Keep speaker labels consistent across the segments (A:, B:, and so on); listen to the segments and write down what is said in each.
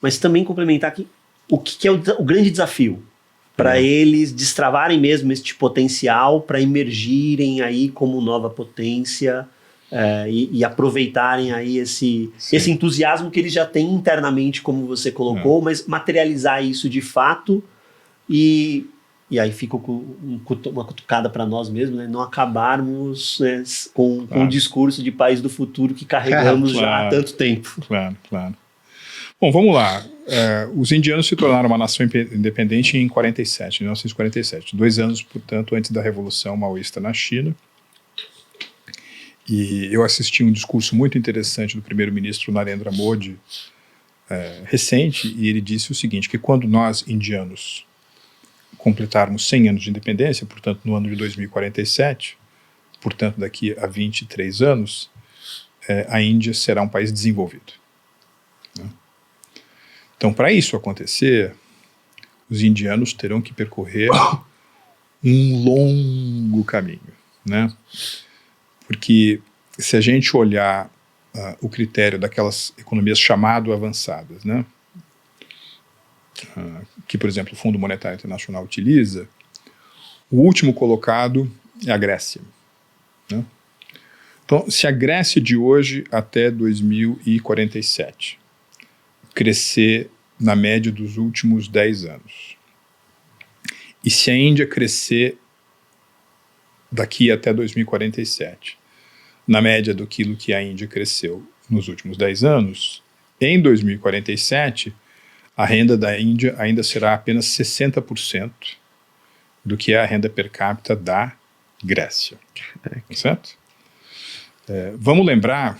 A: mas também complementar aqui o que é o grande desafio para eles destravarem mesmo este potencial para emergirem aí como nova potência e aproveitarem aí esse entusiasmo que eles já têm internamente, como você colocou, mas materializar isso de fato e aí fica uma cutucada para nós mesmos, né? Não acabarmos, né, com o discurso de país do futuro que carregamos já há tanto tempo.
B: Claro. Bom, vamos lá. Os indianos se tornaram uma nação independente em 1947, 2 anos, portanto, antes da Revolução Maoísta na China. E eu assisti um discurso muito interessante do primeiro-ministro Narendra Modi, recente, e ele disse o seguinte, que quando nós, indianos, completarmos 100 anos de independência, portanto, no ano de 2047, portanto, daqui a 23 anos, a Índia será um país desenvolvido. Né? Então, para isso acontecer, os indianos terão que percorrer um longo caminho, né? Porque se a gente olhar o critério daquelas economias chamado avançadas, né? Que, por exemplo, o Fundo Monetário Internacional utiliza, o último colocado é a Grécia. Né? Então, se a Grécia de hoje até 2047 crescer na média dos últimos 10 anos, e se a Índia crescer daqui até 2047, na média do que a Índia cresceu nos últimos 10 anos, em 2047, a renda da Índia ainda será apenas 60% do que é a renda per capita da Grécia. Certo? Vamos lembrar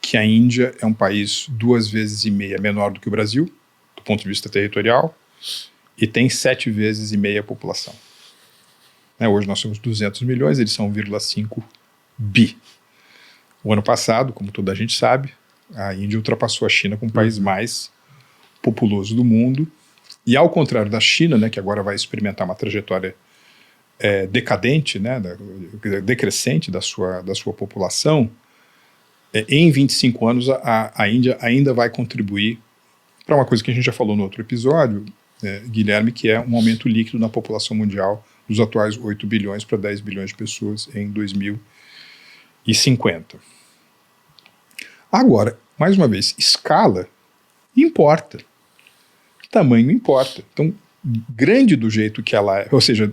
B: que a Índia é um país 2,5 vezes menor do que o Brasil, do ponto de vista territorial, e tem 7,5 vezes a população. Hoje nós somos 200 milhões, eles são 1,5 bi. O ano passado, como toda a gente sabe, a Índia ultrapassou a China como o país mais populoso do mundo, e ao contrário da China, né, que agora vai experimentar uma trajetória decadente, né, decrescente da sua população, em 25 anos a Índia ainda vai contribuir para uma coisa que a gente já falou no outro episódio, Guilherme, que é um aumento líquido na população mundial dos atuais 8 bilhões para 10 bilhões de pessoas em 2050. Agora, mais uma vez, escala importa. Tamanho importa. Então, grande do jeito que ela é, ou seja,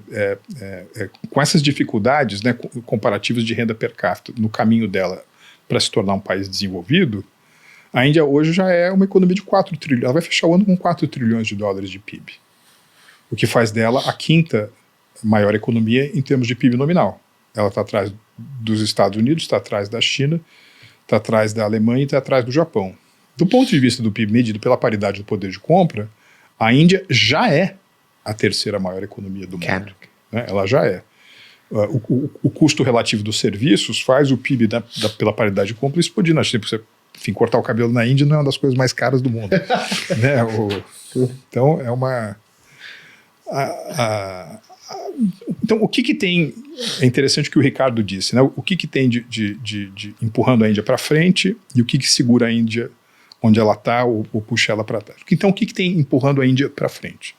B: com essas dificuldades, né, comparativas de renda per capita no caminho dela para se tornar um país desenvolvido, a Índia hoje já é uma economia de 4 trilhões. Ela vai fechar o ano com 4 trilhões de dólares de PIB. O que faz dela a 5ª maior economia em termos de PIB nominal. Ela está atrás dos Estados Unidos, está atrás da China, está atrás da Alemanha e está atrás do Japão. Do ponto de vista do PIB medido pela paridade do poder de compra, a Índia já é a 3ª maior economia do mundo. Né? Ela já é. O custo relativo dos serviços faz o PIB pela paridade de compra explodir. Enfim, cortar o cabelo na Índia não é uma das coisas mais caras do mundo. Né? Então, é uma... Então, o que tem... É interessante o que o Ricardo disse, né? O que tem de empurrando a Índia para frente e o que segura a Índia onde ela está ou puxa ela para trás. Então, o que tem empurrando a Índia para frente?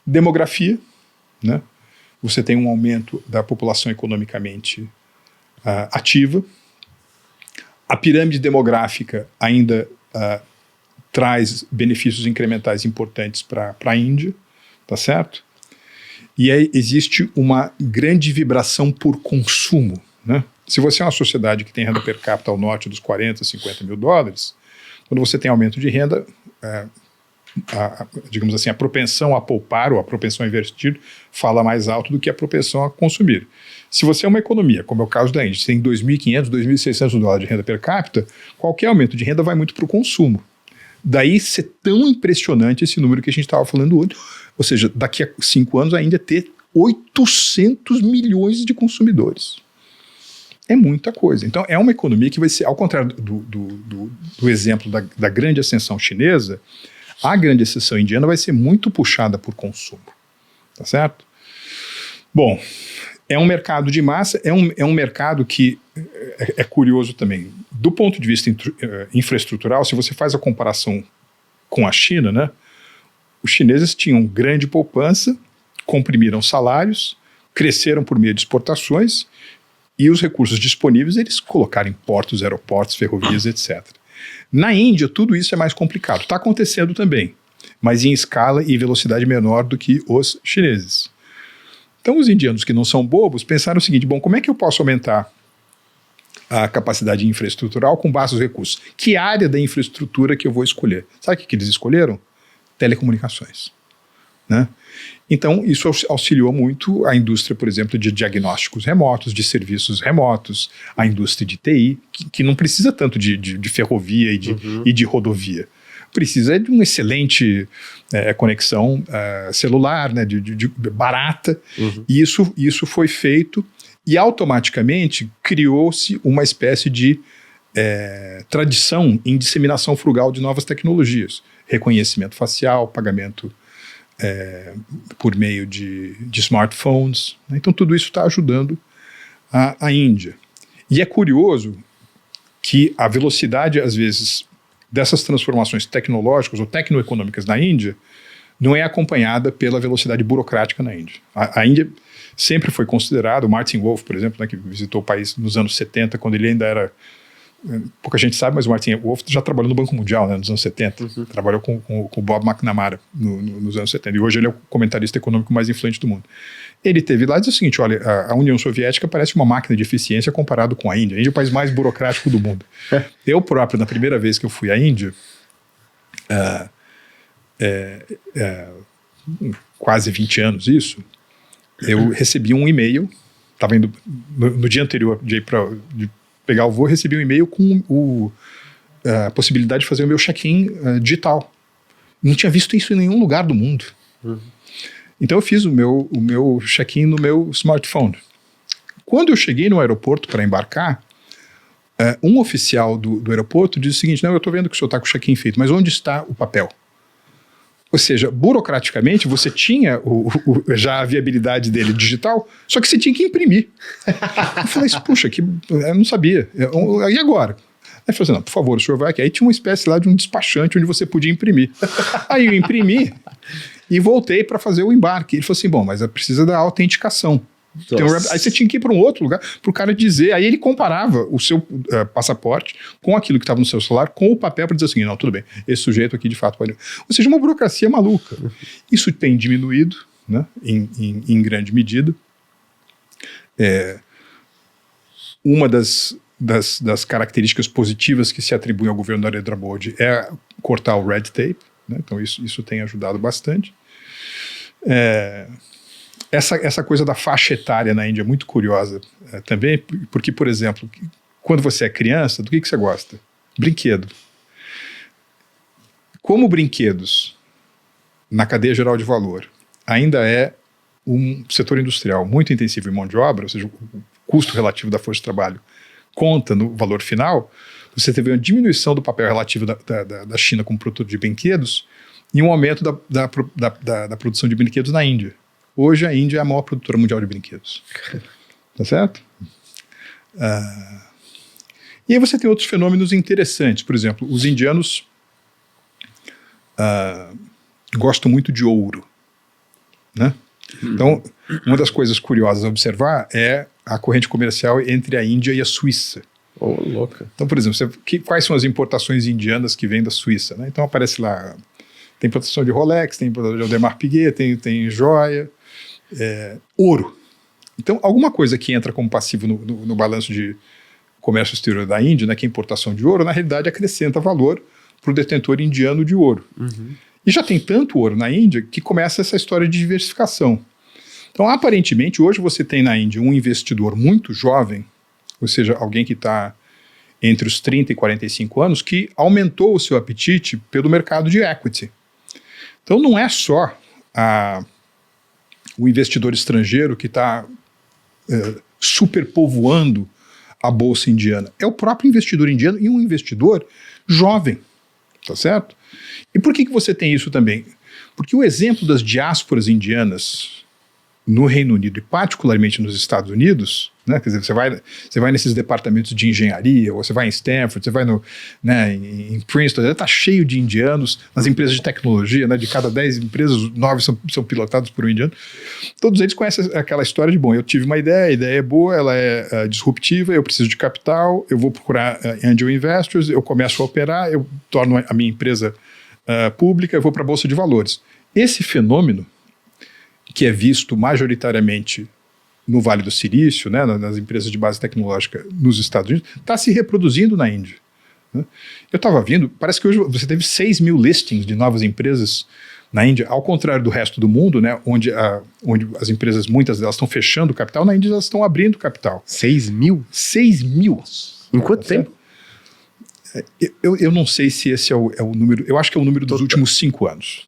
B: Demografia, né? Você tem um aumento da população economicamente ativa. A pirâmide demográfica ainda traz benefícios incrementais importantes para a Índia, tá certo? E aí existe uma grande vibração por consumo, né? Se você é uma sociedade que tem renda per capita ao norte dos 40, 50 mil dólares, quando você tem aumento de renda, digamos assim, a propensão a poupar ou a propensão a investir fala mais alto do que a propensão a consumir. Se você é uma economia, como é o caso da Índia, você tem 2.500, 2.600 dólares de renda per capita, qualquer aumento de renda vai muito para o consumo. Daí ser tão impressionante esse número que a gente estava falando hoje, ou seja, daqui a 5 anos a Índia ter 800 milhões de consumidores. É muita coisa. Então é uma economia que vai ser, ao contrário do exemplo da grande ascensão chinesa, a grande ascensão indiana vai ser muito puxada por consumo. Tá certo? Bom, é um mercado de massa, é um mercado que é curioso também. Do ponto de vista infraestrutural, se você faz a comparação com a China, né? Os chineses tinham grande poupança, comprimiram salários, cresceram por meio de exportações e os recursos disponíveis eles colocaram em portos, aeroportos, ferrovias, etc. Na Índia, tudo isso é mais complicado. Está acontecendo também, mas em escala e velocidade menor do que os chineses. Então, os indianos que não são bobos pensaram o seguinte, bom, como é que eu posso aumentar a capacidade infraestrutural com baixos recursos? Que área da infraestrutura que eu vou escolher? Sabe o que eles escolheram? Telecomunicações, né? Então, isso auxiliou muito a indústria, por exemplo, de diagnósticos remotos, de serviços remotos, a indústria de TI, que não precisa tanto de ferrovia e de rodovia. Precisa de uma excelente conexão celular, né, barata, e isso foi feito e automaticamente criou-se uma espécie de tradição em disseminação frugal de novas tecnologias. Reconhecimento facial, pagamento por meio de smartphones, né? Então tudo isso está ajudando a Índia. E é curioso que a velocidade, às vezes, dessas transformações tecnológicas ou tecnoeconômicas na Índia não é acompanhada pela velocidade burocrática na Índia. A Índia sempre foi considerado, o Martin Wolf, por exemplo, né, que visitou o país nos anos 70, quando ele ainda era... Pouca gente sabe, mas o Martin Wolf já trabalhou no Banco Mundial, né, nos anos 70. Trabalhou com o Bob McNamara nos anos 70. E hoje ele é o comentarista econômico mais influente do mundo. Ele teve lá e disse o seguinte, olha, a União Soviética parece uma máquina de eficiência comparado com a Índia. A Índia é o país mais burocrático do mundo. Eu próprio, na primeira vez que eu fui à Índia, quase 20 anos isso, eu recebi um e-mail, estava indo no dia anterior de pegar o voo, recebi um e-mail com a possibilidade de fazer o meu check-in digital. Não tinha visto isso em nenhum lugar do mundo. Então eu fiz o meu check-in no meu smartphone. Quando eu cheguei no aeroporto para embarcar, um oficial do aeroporto disse o seguinte, não, eu estou vendo que o senhor está com o check-in feito, mas onde está o papel? Ou seja, burocraticamente, você tinha já a viabilidade dele digital, só que você tinha que imprimir. Eu falei, puxa, eu não sabia. E agora? Aí ele falou assim, não, por favor, o senhor vai aqui. Aí tinha uma espécie lá de um despachante onde você podia imprimir. Aí eu imprimi e voltei para fazer o embarque. Ele falou assim, bom, mas precisa da autenticação. Aí você tinha que ir para um outro lugar para o cara dizer, aí ele comparava o seu passaporte com aquilo que estava no seu celular, com o papel para dizer assim, não, tudo bem, esse sujeito aqui de fato pode... Ou seja, uma burocracia maluca. Isso tem diminuído, né, em grande medida. Uma das características positivas que se atribuem ao governo Narendra Modi é cortar o red tape, né, então isso tem ajudado bastante. Essa coisa da faixa etária na Índia é muito curiosa também, porque, por exemplo, quando você é criança, do que você gosta? Brinquedo. Como brinquedos, na cadeia geral de valor, ainda é um setor industrial muito intensivo em mão de obra, ou seja, o custo relativo da força de trabalho conta no valor final, você teve uma diminuição do papel relativo da China como produtor de brinquedos e um aumento da produção de brinquedos na Índia. Hoje a Índia é a maior produtora mundial de brinquedos. Tá certo? E aí você tem outros fenômenos interessantes. Por exemplo, os indianos gostam muito de ouro, né? Então, uma das coisas curiosas a observar é a corrente comercial entre a Índia e a Suíça.
A: Oh, louca.
B: Então, por exemplo, quais são as importações indianas que vêm da Suíça, né? Então aparece lá, tem importação de Rolex, tem importação de Audemars Piguet, tem joia, ouro. Então, alguma coisa que entra como passivo no balanço de comércio exterior da Índia, né, que é importação de ouro, na realidade acrescenta valor para o detentor indiano de ouro. E já tem tanto ouro na Índia que começa essa história de diversificação. Então, aparentemente, hoje você tem na Índia um investidor muito jovem, ou seja, alguém que está entre os 30 e 45 anos, que aumentou o seu apetite pelo mercado de equity. Então, não é só o investidor estrangeiro que está superpovoando a bolsa indiana. É o próprio investidor indiano e um investidor jovem, tá certo? E por que você tem isso também? Porque o exemplo das diásporas indianas no Reino Unido e particularmente nos Estados Unidos, né, quer dizer, você vai nesses departamentos de engenharia, ou você vai em Stanford, você vai em Princeton, está cheio de indianos, nas empresas de tecnologia, né, de cada 10 empresas, 9 são pilotados por um indiano. Todos eles conhecem aquela história de, bom, eu tive uma ideia, a ideia é boa, ela é disruptiva, eu preciso de capital, eu vou procurar angel investors, eu começo a operar, eu torno a minha empresa pública, eu vou para a Bolsa de Valores. Esse fenômeno, que é visto majoritariamente no Vale do Silício, né, nas empresas de base tecnológica nos Estados Unidos, está se reproduzindo na Índia. Né? Eu estava vendo, parece que hoje você teve 6 mil listings de novas empresas na Índia, ao contrário do resto do mundo, né, onde as empresas, muitas delas estão fechando capital, na Índia elas estão abrindo capital.
C: 6 mil?
B: 6 mil.
C: Em quanto tempo?
B: Eu não sei se esse é o número, eu acho que é o número dos últimos 5 anos.